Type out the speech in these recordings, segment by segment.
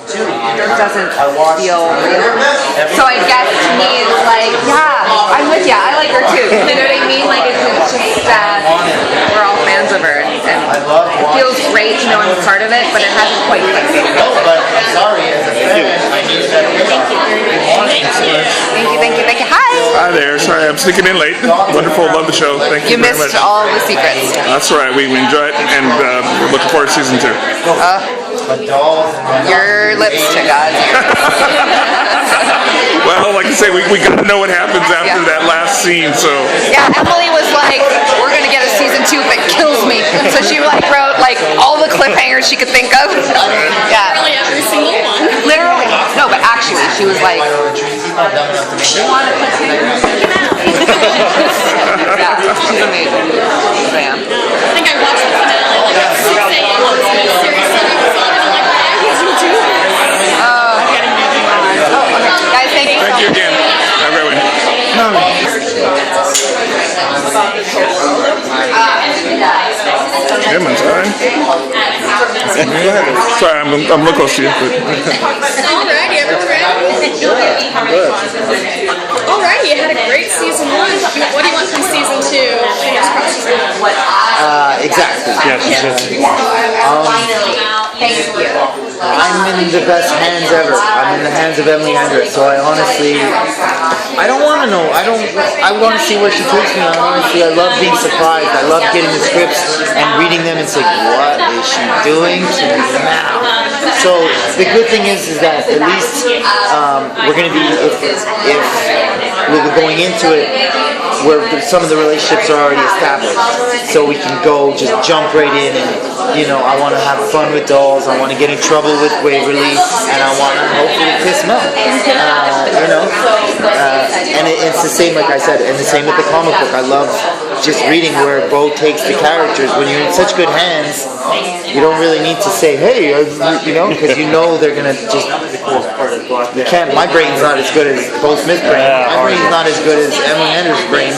doesn't feel real. So I guess to me it's like, yeah, I'm with you. I like her too. You know what I mean? Like it's just we're all fans of her, and it feels great to know I'm a part of it, but it hasn't quite clicked. No, but I'm sorry, as a fan, I need that. Thank you. Hi. Hi there. Sorry, I'm sneaking in late. Wonderful. Love the show. Thank you very much. You missed all the secrets. That's right. We enjoy it, and we're looking forward to season 2. Your lips to God. Well, like I say, we got to know what happens after that last scene. So yeah, Emily was like, "We're gonna get a season 2 if it kills me." So she like wrote like all the cliffhangers she could think of. Yeah. Literally every single one. Literally. No, but actually, she was like, "You want a cliffhanger?" Yeah, she's amazing. Sam. I think I watched the finale like at 6 a.m. on the series 7 episode, and I'm like, why can't you do this? Guys, thank you. thank you again. Have a great one. Edmund's fine. Sorry, I'm a little close to you. But. Alrighty, everyone ready? Alrighty, you had a great season 1. What do you want from season 2? Fingers crossed. Exactly. Thank you. I'm in the best hands ever. I'm in the hands of Emily Hendricks. So I honestly, I don't want to know. I want to see where she takes me. I love being surprised. I love getting the scripts and reading them and saying, what is she doing to me now? So the good thing is that at least we're going to be, if we're going into it, where some of the relationships are already established, so we can go just jump right in and, I want to have fun with dolls, I want to get in trouble with Waverly, and I want to hopefully kiss Mel, and it's the same, like I said, and the same with the comic book. I love just reading where Beau takes the characters. When you're in such good hands, you don't really need to say, hey, because they're going to just, you can't, my brain's not as good as Beau Smith's brain, my brain's not as good as Emily Hendricks' brain,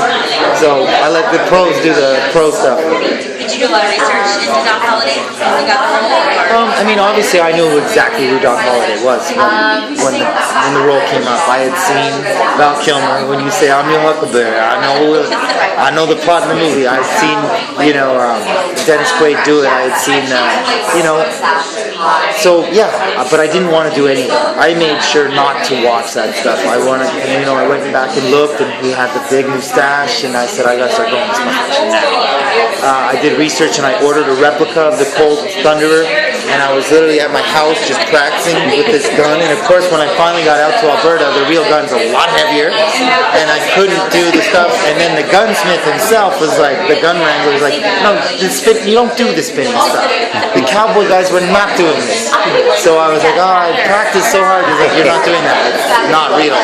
so I let the pros do the pro stuff. Did you do a lot of research into Doc Holliday? You got the role? Obviously I knew exactly who Doc Holliday was when the role came up. I had seen Val Kilmer. When you say I'm your Huckleberry, I know the plot in the movie. I've seen Dennis Quaid do it. I had seen so yeah, but I didn't want to do any of that. I made sure not to watch that stuff. I wanted, I went back and looked, and he had the big mustache, and I said I gotta start going this mustache now. I did research and I ordered a replica of the Colt Thunderer, and I was literally at my house just practicing with this gun. And of course, when I finally got out to Alberta, the real gun's a lot heavier, and I couldn't do the stuff. And then the gunsmith himself was like, the gun wrangler was like, no, you don't do the spinning stuff. The cowboy guys were not doing this. So I was like, I practiced so hard. He's like, you're not doing that. It's not real.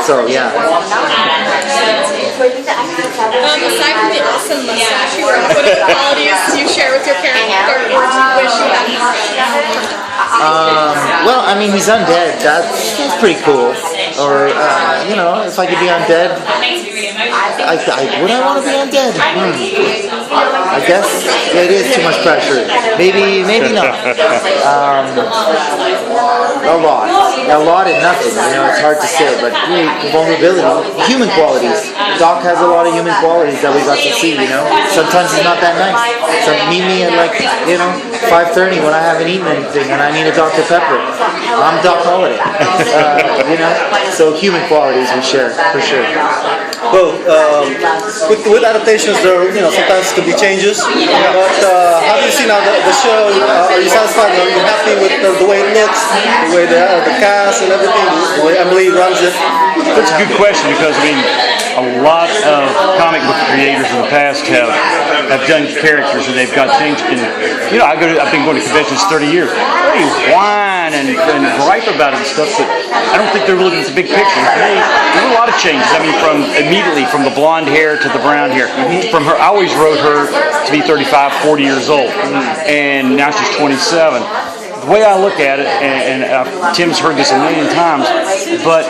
So yeah. Aside from the awesome mustache, what qualities do you share with your character, or do you wish you had? Well, he's undead. That's pretty cool. Or, if I could be undead, would I want to be undead? I guess it is too much pressure. Maybe not. A lot and nothing. It's hard to say, but vulnerability, human qualities. Doc has a lot of human qualities that we got to see. Sometimes he's not that nice. So meet me at 5:30 when I haven't eaten anything and I need a Dr. Pepper. I'm Doc Holliday. So human qualities we share for sure. Well, with adaptations, there sometimes could be changes. But how do you see now the show? Are you satisfied? Are you happy with the way it looks, the way the cast and everything, the way Emily runs it? That's a good question because a lot of comic book creators in the past have done characters and they've got changed. And I've been going to conventions 30 years. They whine and gripe about it and stuff, but I don't think they're looking at the big picture. There were a lot of changes. Immediately from the blonde hair to the brown hair. From her, I always wrote her to be 35, 40 years old, and now she's 27. the way I look at it, and Tim's heard this a million times, but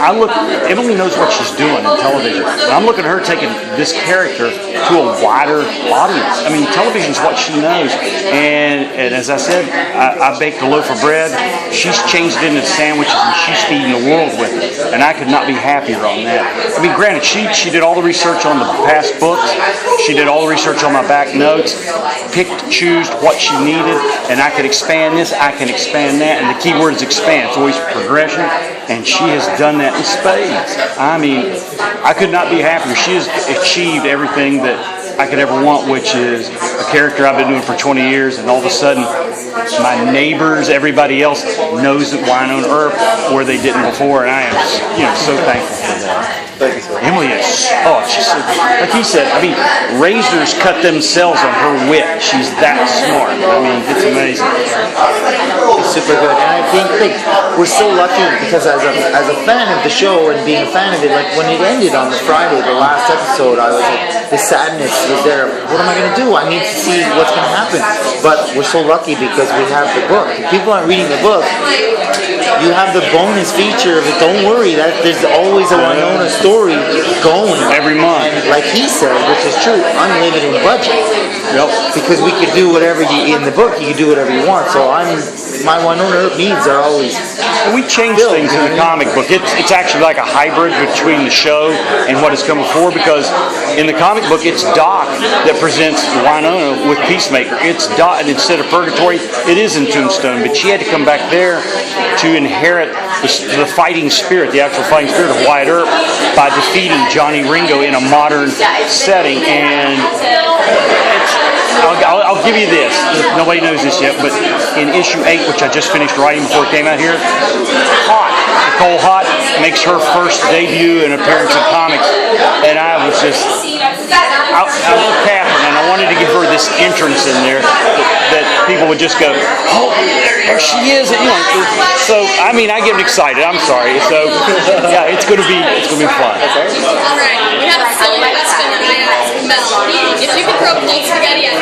Emily knows what she's doing in television. And I'm looking at her taking this character to a wider audience. I mean, television's what she knows. And as I said, I baked a loaf of bread. She's changed it into sandwiches, and she's feeding the world with it. And I could not be happier on that. I mean, granted, she did all the research on the past books. She did all the research on my back notes, picked, chose what she needed, and I could expand this, I can expand that, and the key word is expand. It's always progression, and she has done that in spades. I mean, I could not be happier. She has achieved everything that I could ever want, which is a character I've been doing for 20 years, and all of a sudden, my neighbors, everybody else knows that Wynonna Earp where they didn't before, and I am, so thankful for that. Thank you, sir. Emily is, she's so, like he said, I mean, razors cut themselves on her wit. She's that smart. I mean, it's amazing. It's super good, and I think we're so lucky because as a fan of the show and being a fan of it, like when it ended on the Friday, the last episode, I was like, the sadness was there. What am I going to do? I need to see what's going to happen. But we're so lucky because we have the book. If people aren't reading the book, you have the bonus feature of it. Don't worry, that there's always a Wynonna story going every month. And like he said, which is true, unlimited budget. Yep. Because we could do whatever in the book, you could do whatever you want. So my Wynonna Earp needs are always. We changed things in the comic book. It's actually like a hybrid between the show and what has come before, because in the comic book it's Doc that presents Wynonna with Peacemaker. It's Doc, and instead of Purgatory, it is in Tombstone, but she had to come back there to inherit the fighting spirit, the actual fighting spirit of Wyatt Earp by defeating Johnny Ringo in a modern setting. And I'll give you this. Nobody knows this yet, but in issue 8, which I just finished writing before it came out here, Nicole Hott makes her first debut and appearance in comics, and I was just, I love Catherine, and I wanted to give her this entrance in there that people would just go, oh, there she is. So I mean, I get excited. I'm sorry. So yeah, it's gonna be fun. All right, we have a silly question that I asked Mel. If you could throw cold spaghetti at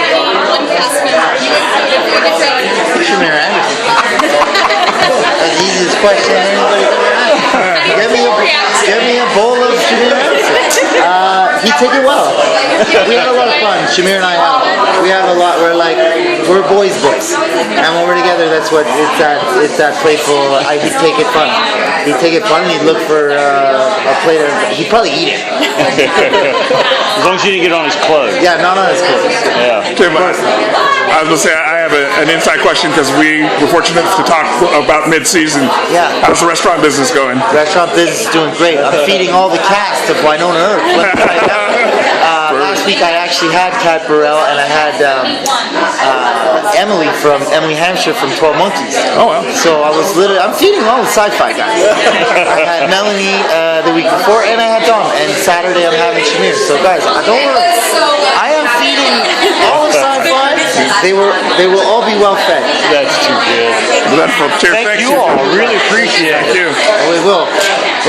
one cast member, who would you throw it at? Shamir Anderson. That's the easiest question anybody can ask. Give me a bowl of Shamir Anderson. He took it well. We had a lot of fun. Shamir and I we have a lot. We're boys' books, and when we're together, that's what it's that playful. He'd take it fun. He'd take it fun. He'd look for a plate of. He'd probably eat it. As long as you didn't get on his clothes. Yeah, not on his clothes. Yeah. Tim, I was going to say, I have an inside question because we were fortunate to talk about mid-season. Yeah. How's the restaurant business going? Restaurant business is doing great. I'm feeding all the cast of Wynonna Earp. Last week I actually had Kat Burrell and I had Emily Hampshire from 12 Monkeys. Oh, wow. So I'm feeding all the sci-fi guys. I had Melanie the week before and I had Dom. And Saturday I'm having Shamir. So guys, don't worry. I am feeding all the sci-fi. They will all be well fed. That's too good. Thank you all. Really appreciate it. Thank you. We will.